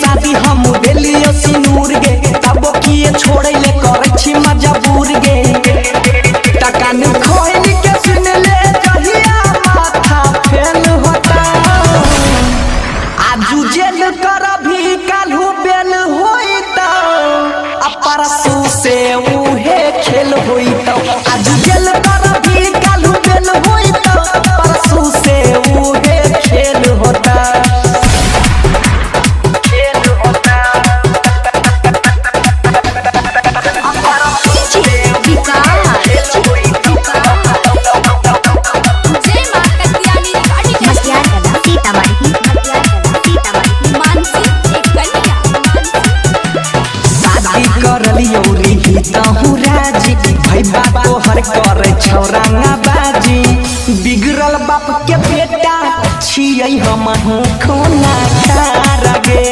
शादी हम देलियो सिनूर गे तब किए छोड़े ले करे छी मजबूर गे टकान खोल के सुन ले जहिया माथा फेल होता आजू जेल कर भी काल्हू बेल होइता अपरसू से उहे खेल होइता आजू जेल कर भी काल्हू बेल होइता परसू से उहे खेल होता बाजी बिगड़ल बाप के बेटा छियै हम खोना गे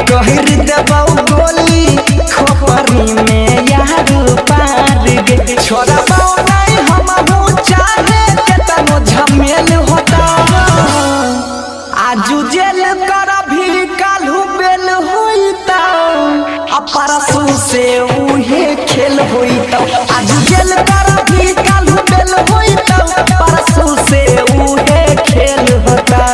कहर देबौ गोली खोपरी में यार पार गे छोड़बौ नहीं हम चाहे केतनो झमेल होता आजू जेल कर भी काल्हू बेल होइता परसू से उहे खेल होइता आजू जेल कर भी काल्हू बेल होइता परसू से उहे खेल होता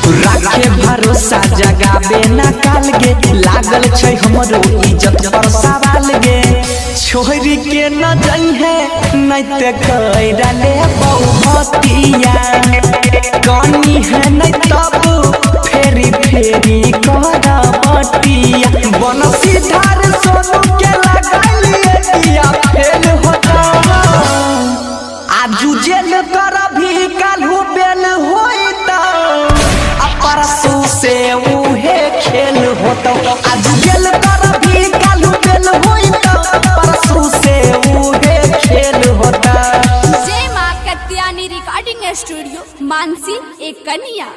भरोसा जगाबे ना काल गे लागल छै हमरो इज्जत पर सवाल गे छोरी के न जई है नहीं ते कइरा ले बहुतिया कनी है नहीं तब फेरी फेरी कर बटिया बनसी धार सोनू के लगाइए दिया फेल होता आजू जेल कर भी काल्हू बेल होइता परसू से उहे खेल होता आज जेल कर भी काल्हू बेल होइता परसू से उहे खेल होता। जय मां कत्यानी रिकॉर्डिंग स्टूडियो मानसी एक कन्या।